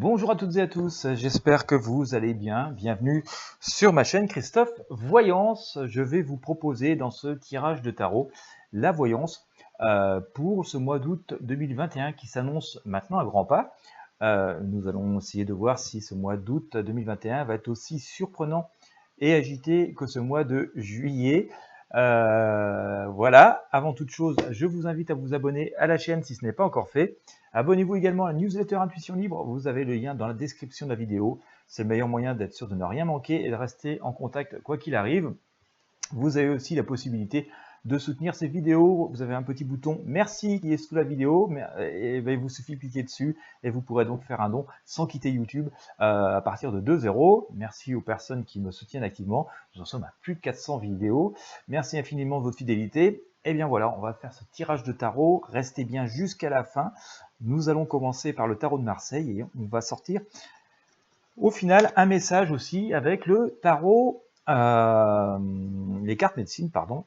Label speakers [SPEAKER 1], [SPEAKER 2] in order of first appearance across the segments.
[SPEAKER 1] Bonjour à toutes et à tous, j'espère que vous allez bien. Bienvenue sur ma chaîne Christophe Voyance. Je vais vous proposer dans ce tirage de tarot la voyance pour ce mois d'août 2021 qui s'annonce maintenant à grands pas. Nous allons essayer de voir si ce mois d'août 2021 va être aussi surprenant et agité que ce mois de juillet. Voilà, avant toute chose, je vous invite à vous abonner à la chaîne si ce n'est pas encore fait. Abonnez-vous également à la newsletter Intuition Libre, vous avez le lien dans la description de la vidéo. C'est le meilleur moyen d'être sûr de ne rien manquer et de rester en contact quoi qu'il arrive. Vous avez aussi la possibilité de soutenir ces vidéos. Vous avez un petit bouton merci qui est sous la vidéo, il vous suffit de cliquer dessus et vous pourrez donc faire un don sans quitter YouTube à partir de 2 €. Merci aux personnes qui me soutiennent activement. Nous en sommes à plus de 400 vidéos. Merci infiniment de votre fidélité. Et bien voilà, on va faire ce tirage de tarot. Restez bien jusqu'à la fin. Nous allons commencer par le tarot de Marseille et on va sortir au final un message aussi avec le tarot, les cartes médecine, pardon,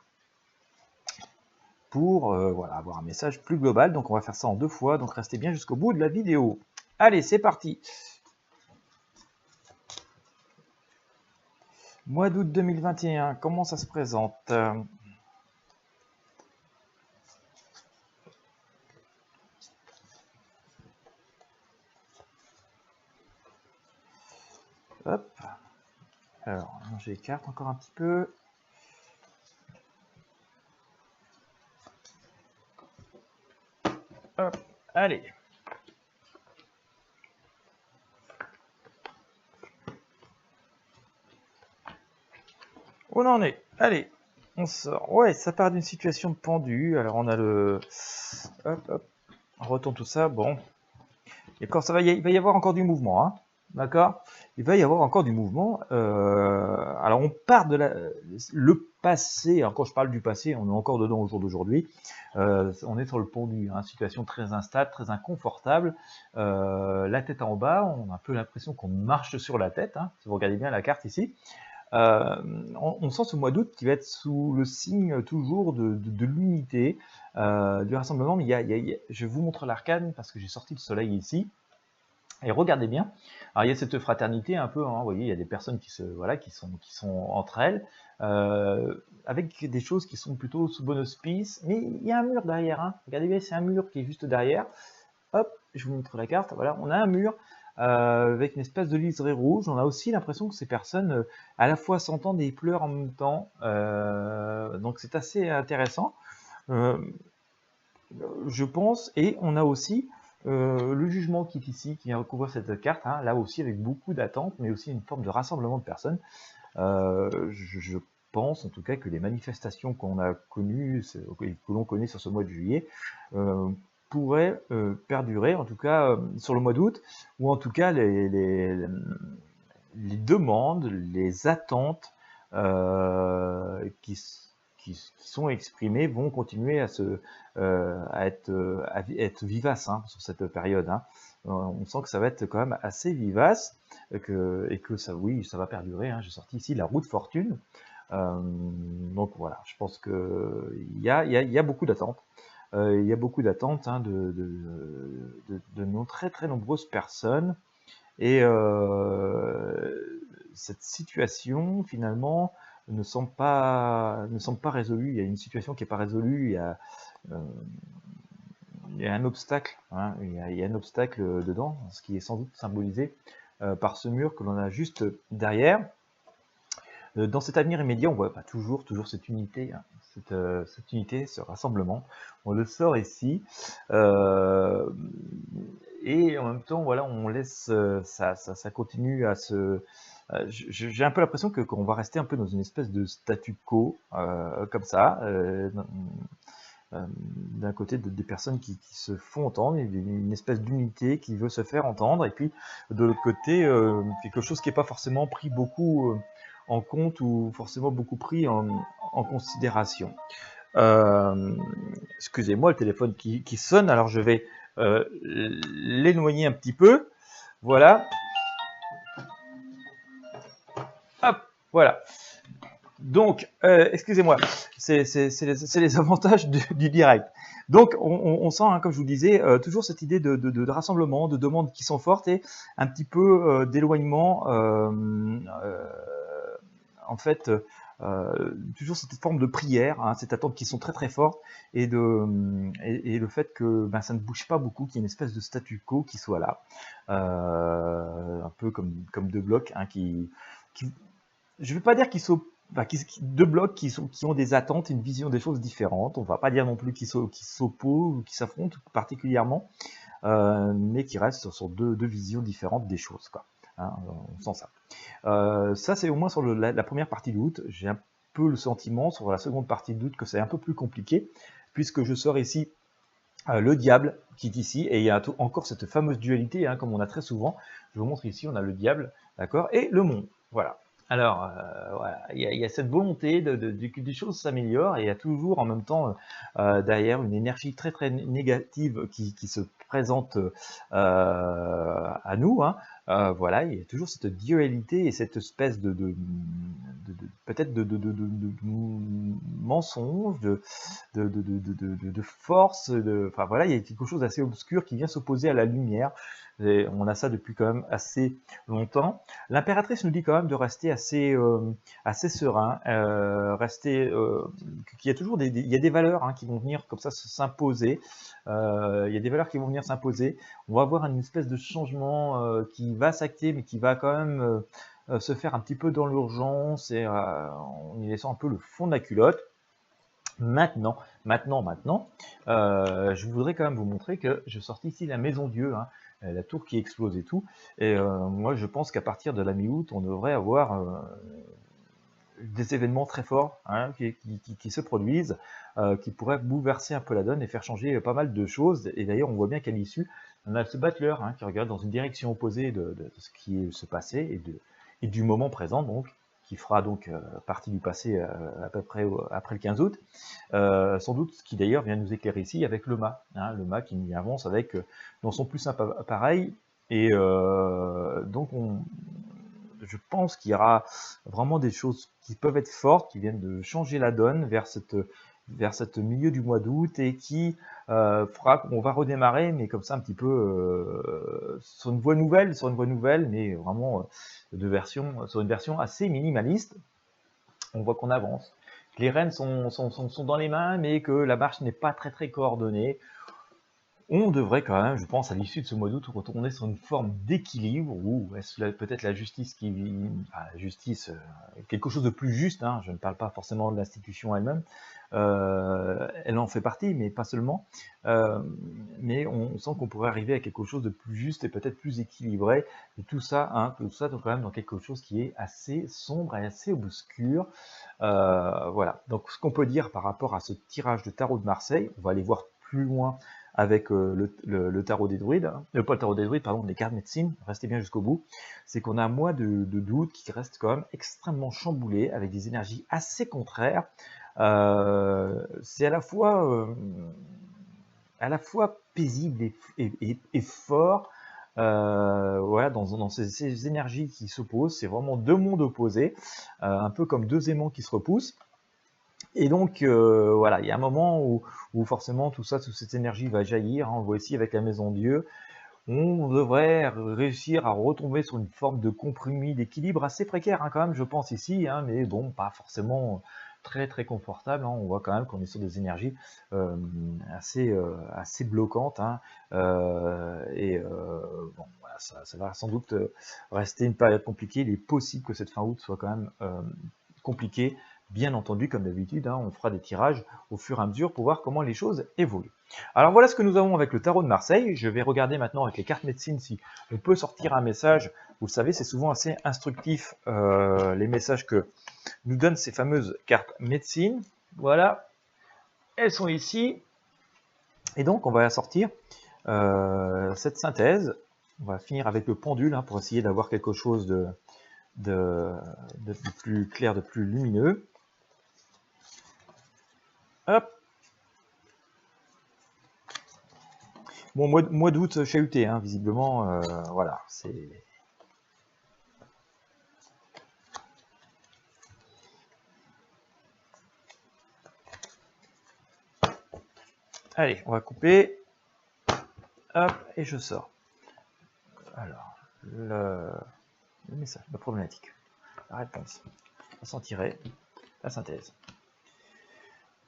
[SPEAKER 1] pour voilà, avoir un message plus global. Donc on va faire ça en 2 fois, donc restez bien jusqu'au bout de la vidéo. Allez, c'est parti. Mois d'août 2021, comment ça se présente ? Hop. Alors, j'écarte encore un petit peu. Hop, allez. Où on en est ? Allez, on sort. Ouais, ça part d'une situation pendue. Alors, on a le... Hop, hop. On retourne tout ça. Bon. Et quand ça va, il va y avoir encore du mouvement, hein. D'accord ? Il va y avoir encore du mouvement. Alors, on part de le passé. Alors, quand je parle du passé, on est encore dedans au jour d'aujourd'hui. On est sur le pendu, hein, situation très instable, très inconfortable. La tête en bas, on a un peu l'impression qu'on marche sur la tête, hein, si vous regardez bien la carte ici. On sent ce mois d'août qui va être sous le signe toujours de l'unité, du rassemblement. Mais je vous montre l'arcane parce que j'ai sorti le soleil ici. Et regardez bien, alors il y a cette fraternité un peu, hein, vous voyez, il y a des personnes qui sont entre elles, avec des choses qui sont plutôt sous bon auspice, mais il y a un mur derrière, hein. Regardez bien, c'est un mur qui est juste derrière. Hop, je vous montre la carte, voilà, on a un mur avec une espèce de liseré rouge. On a aussi l'impression que ces personnes à la fois s'entendent et pleurent en même temps, donc c'est assez intéressant, je pense. Et on a aussi le jugement qui est ici, qui vient recouvrir cette carte, hein, là aussi avec beaucoup d'attentes, mais aussi une forme de rassemblement de personnes. Je pense en tout cas que les manifestations qu'on a connues, que l'on connaît sur ce mois de juillet, pourraient perdurer, en tout cas sur le mois d'août, ou en tout cas les demandes, les attentes qui sont exprimées vont continuer à être vivaces, hein, sur cette période, hein. On sent que ça va être quand même assez vivace et que ça, oui, ça va perdurer, hein. J'ai sorti ici la roue de fortune. Donc voilà, je pense qu'il y a beaucoup d'attentes. Il y a beaucoup d'attentes, hein, de très très nombreuses personnes. Et cette situation, finalement, ne semble pas résolue. Il y a une situation qui n'est pas résolue. Il y a un obstacle, hein, il y a un obstacle dedans, ce qui est sans doute symbolisé par ce mur que l'on a juste derrière. Dans cet avenir immédiat, on voit toujours cette unité, hein, cette unité, ce rassemblement. On le sort ici. Et en même temps, voilà, on laisse ça continue à se... J'ai un peu l'impression qu'on va rester un peu dans une espèce de statu quo, comme ça, d'un côté des personnes qui se font entendre, une espèce d'unité qui veut se faire entendre, et puis de l'autre côté, quelque chose qui n'est pas forcément pris beaucoup en compte ou forcément beaucoup pris en considération. Excusez-moi, le téléphone qui sonne, alors je vais l'éloigner un petit peu. Voilà. Hop, voilà. Donc, excusez-moi, c'est les avantages du direct. Donc, on sent, hein, comme je vous le disais, toujours cette idée de rassemblement, de demandes qui sont fortes et un petit peu d'éloignement. En fait, toujours cette forme de prière, hein, cette attente qui sont très très fortes et le fait que ben, ça ne bouge pas beaucoup, qu'il y ait une espèce de statu quo qui soit là, un peu comme deux blocs, hein, qui je ne vais pas dire qu'ils sont enfin, deux blocs qui ont des attentes, une vision des choses différentes. On ne va pas dire non plus qu'ils s'opposent ou qu'ils s'affrontent particulièrement, mais qui restent sur deux visions différentes des choses, quoi. Hein, on sent ça. Ça, c'est au moins sur la première partie d'août. J'ai un peu le sentiment sur la seconde partie d'août que c'est un peu plus compliqué, puisque je sors ici le diable qui est ici, et il y a encore cette fameuse dualité, hein, comme on a très souvent. Je vous montre ici, on a le diable, d'accord, et le monde. Voilà. Alors, voilà, il y a cette volonté que des choses s'améliorent, et il y a toujours en même temps derrière une énergie très très négative qui se présente à nous. Hein. Voilà, il y a toujours cette dualité et cette espèce peut-être de mensonge, de force, enfin voilà, il y a quelque chose d'assez obscur qui vient s'opposer à la lumière. Et on a ça depuis quand même assez longtemps. L'impératrice nous dit quand même de rester assez serein, qu'il y a toujours il y a des valeurs, hein, qui vont venir comme ça s'imposer. Il y a des valeurs qui vont venir s'imposer. On va avoir une espèce de changement qui va s'acter, mais qui va quand même se faire un petit peu dans l'urgence et en y laissant un peu le fond de la culotte. Maintenant, je voudrais quand même vous montrer que je sortis ici la maison Dieu, hein, la tour qui explose et tout. Et moi, je pense qu'à partir de la mi-août, on devrait avoir des événements très forts, hein, qui se produisent, qui pourraient bouleverser un peu la donne et faire changer pas mal de choses. Et d'ailleurs, on voit bien qu'à l'issue, on a ce battleur, hein, qui regarde dans une direction opposée de ce qui se passait et du moment présent, donc, qui fera donc partie du passé à peu près après le 15 août. Sans doute, ce qui d'ailleurs vient nous éclairer ici avec le mât, hein, le mât qui avance avec dans son plus simple appareil. Et donc, je pense qu'il y aura vraiment des choses qui peuvent être fortes, qui viennent de changer la donne vers cette milieu du mois d'août et qui fera qu'on va redémarrer, mais comme ça un petit peu sur une voie nouvelle, mais vraiment sur une version assez minimaliste. On voit qu'on avance, que les rênes sont dans les mains, mais que la marche n'est pas très très coordonnée. On devrait quand même, je pense, à l'issue de ce mois d'août, retourner sur une forme d'équilibre, ou est-ce peut-être la justice la justice, quelque chose de plus juste, hein, je ne parle pas forcément de l'institution elle-même, elle en fait partie, mais pas seulement, mais on sent qu'on pourrait arriver à quelque chose de plus juste et peut-être plus équilibré, et tout ça donc quand même dans quelque chose qui est assez sombre et assez obscur. Voilà, donc ce qu'on peut dire par rapport à ce tirage de tarot de Marseille, on va aller voir plus loin avec le tarot des druides, hein, pas le tarot des druides, pardon, les cartes médecine, restez bien jusqu'au bout, c'est qu'on a un mois d'août qui reste quand même extrêmement chamboulé, avec des énergies assez contraires. C'est à la fois paisible et fort, voilà, dans ces énergies qui s'opposent, c'est vraiment deux mondes opposés, un peu comme deux aimants qui se repoussent. Et donc, voilà, il y a un moment où forcément toute cette énergie va jaillir, hein, on le voit ici avec la maison Dieu. On devrait réussir à retomber sur une forme de compromis, d'équilibre assez précaire, hein, quand même, je pense ici, hein, mais bon, pas forcément très très confortable, hein. On voit quand même qu'on est sur des énergies assez bloquantes, hein, bon, voilà, ça va sans doute rester une période compliquée. Il est possible que cette fin août soit quand même compliquée. Bien entendu, comme d'habitude, hein, on fera des tirages au fur et à mesure pour voir comment les choses évoluent. Alors voilà ce que nous avons avec le tarot de Marseille. Je vais regarder maintenant avec les cartes médecine si on peut sortir un message. Vous le savez, c'est souvent assez instructif les messages que nous donnent ces fameuses cartes médecine. Voilà, elles sont ici. Et donc on va sortir cette synthèse. On va finir avec le pendule, hein, pour essayer d'avoir quelque chose de plus clair, de plus lumineux. Hop. Bon, mois d'août chahuté, hein, visiblement, voilà, c'est... Allez, on va couper. Hop, et je sors. Alors, le message, la problématique, la réponse, on s'en tirer, la synthèse.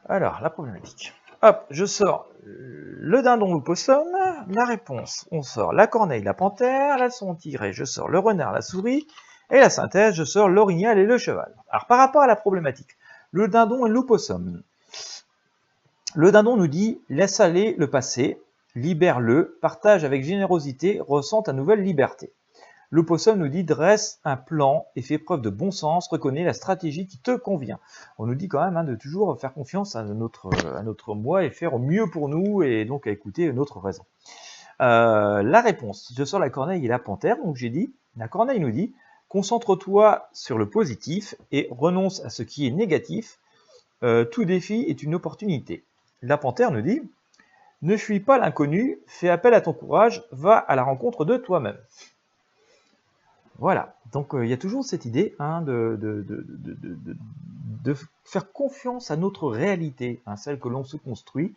[SPEAKER 1] Alors, la problématique. Hop, je sors le dindon, l'opossum, la réponse, on sort la corneille, la panthère, la son tirée, je sors le renard, la souris, et la synthèse, je sors l'orignal et le cheval. Alors, par rapport à la problématique, le dindon et l'opossum. Le dindon nous dit, laisse aller le passé, libère-le, partage avec générosité, ressent ta nouvelle liberté. L'opossum nous dit, dresse un plan et fais preuve de bon sens, reconnais la stratégie qui te convient. On nous dit quand même de toujours faire confiance à notre moi et faire au mieux pour nous et donc à écouter notre raison. La réponse, je sors la corneille et la panthère, donc j'ai dit, la corneille nous dit, concentre-toi sur le positif et renonce à ce qui est négatif, tout défi est une opportunité. La panthère nous dit, ne fuis pas l'inconnu, fais appel à ton courage, va à la rencontre de toi-même. Voilà, donc il y a toujours cette idée de faire confiance à notre réalité, celle que l'on se construit,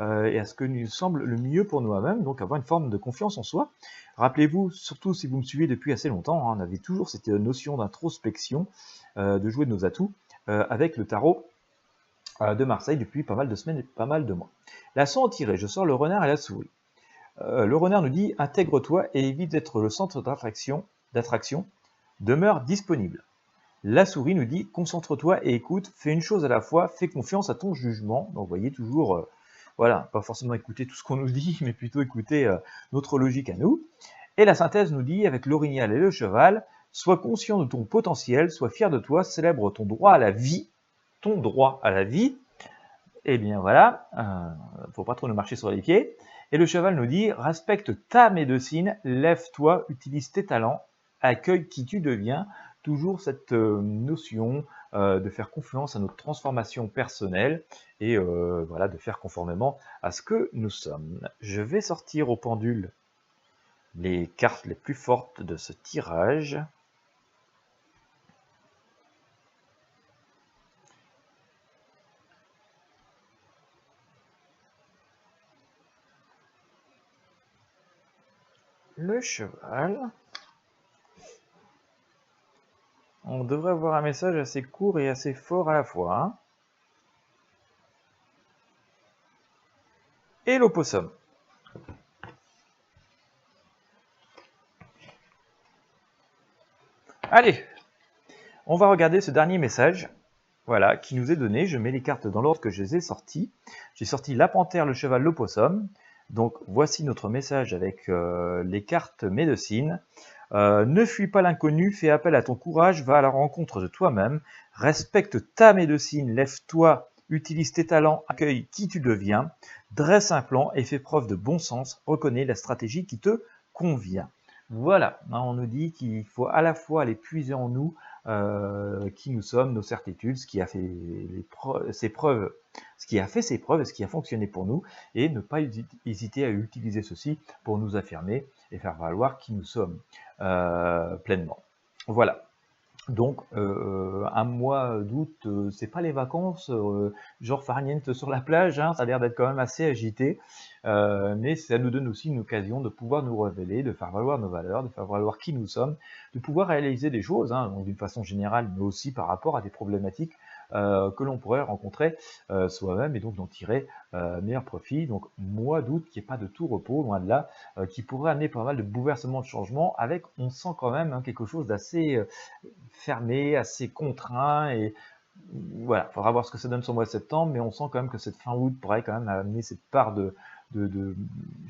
[SPEAKER 1] et à ce que nous semble le mieux pour nous-mêmes, donc avoir une forme de confiance en soi. Rappelez-vous, surtout si vous me suivez depuis assez longtemps, on avait toujours cette notion d'introspection, de jouer de nos atouts, avec le tarot de Marseille depuis pas mal de semaines et pas mal de mois. La son tirée, je sors le renard et la souris. Le renard nous dit, intègre-toi et évite d'être le centre d'attraction, demeure disponible. La souris nous dit, concentre-toi et écoute, fais une chose à la fois, fais confiance à ton jugement. Donc vous voyez toujours, voilà, pas forcément écouter tout ce qu'on nous dit, mais plutôt écouter notre logique à nous. Et la synthèse nous dit, avec l'orignal et le cheval, sois conscient de ton potentiel, sois fier de toi, célèbre ton droit à la vie, Eh bien voilà, faut pas trop nous marcher sur les pieds. Et le cheval nous dit, respecte ta médecine, lève-toi, utilise tes talents, accueille qui tu deviens. Toujours cette notion de faire confiance à notre transformation personnelle et voilà, de faire conformément à ce que nous sommes. Je vais sortir au pendule les cartes les plus fortes de ce tirage. Le cheval. On devrait avoir un message assez court et assez fort à la fois. Et l'opossum. Allez, on va regarder ce dernier message, voilà, qui nous est donné. Je mets les cartes dans l'ordre que je les ai sorties. J'ai sorti la panthère, le cheval, l'opossum. Donc voici notre message avec les cartes médecine. Ne fuis pas l'inconnu, fais appel à ton courage, va à la rencontre de toi-même, respecte ta médecine, lève-toi, utilise tes talents, accueille qui tu deviens, dresse un plan et fais preuve de bon sens, reconnais la stratégie qui te convient. Voilà, on nous dit qu'il faut à la fois aller puiser en nous qui nous sommes, nos certitudes, ce qui a fait ses preuves, ce qui a fait ses preuves et ce qui a fonctionné pour nous, et ne pas hésiter à utiliser ceci pour nous affirmer et faire valoir qui nous sommes pleinement. Voilà. Donc, un mois d'août, c'est pas les vacances, genre farniente sur la plage, ça a l'air d'être quand même assez agité, mais ça nous donne aussi une occasion de pouvoir nous révéler, de faire valoir nos valeurs, de faire valoir qui nous sommes, de pouvoir réaliser des choses, donc d'une façon générale, mais aussi par rapport à des problématiques que l'on pourrait rencontrer soi-même, et donc d'en tirer meilleur profit. Donc, mois d'août qui n'est pas de tout repos, loin de là, qui pourrait amener pas mal de bouleversements, de changements, avec, on sent quand même quelque chose d'assez fermé, assez contraint, et voilà, il faudra voir ce que ça donne sur le mois de septembre, mais on sent quand même que cette fin août pourrait quand même amener cette part je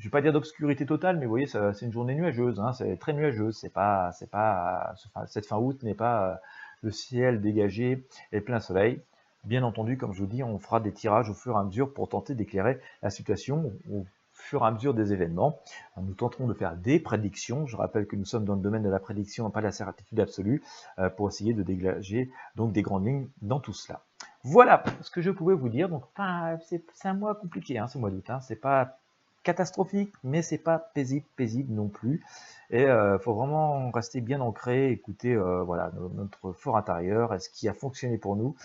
[SPEAKER 1] vais pas dire d'obscurité totale, mais vous voyez, c'est une journée nuageuse, c'est très nuageuse, cette fin août n'est pas le ciel dégagé et plein soleil. Bien entendu, comme je vous dis, on fera des tirages au fur et à mesure pour tenter d'éclairer la situation au fur et à mesure des événements. Nous tenterons de faire des prédictions. Je rappelle que nous sommes dans le domaine de la prédiction, pas de la certitude absolue, pour essayer de dégager donc des grandes lignes dans tout cela. Voilà ce que je pouvais vous dire. Donc, c'est un mois compliqué, ce mois d'août. C'est pas catastrophique, mais c'est pas paisible non plus. Et faut vraiment rester bien ancré, écouter voilà, notre fort intérieur, et ce qui a fonctionné pour nous,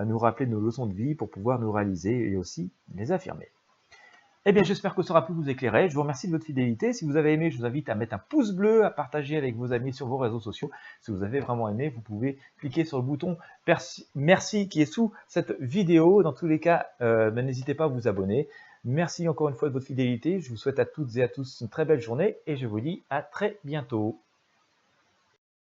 [SPEAKER 1] nous rappeler nos leçons de vie pour pouvoir nous réaliser et aussi les affirmer. Eh bien, j'espère que ça aura pu vous éclairer. Je vous remercie de votre fidélité. Si vous avez aimé, je vous invite à mettre un pouce bleu, à partager avec vos amis sur vos réseaux sociaux. Si vous avez vraiment aimé, vous pouvez cliquer sur le bouton merci qui est sous cette vidéo. Dans tous les cas, n'hésitez pas à vous abonner. Merci encore une fois de votre fidélité. Je vous souhaite à toutes et à tous une très belle journée et je vous dis à très bientôt.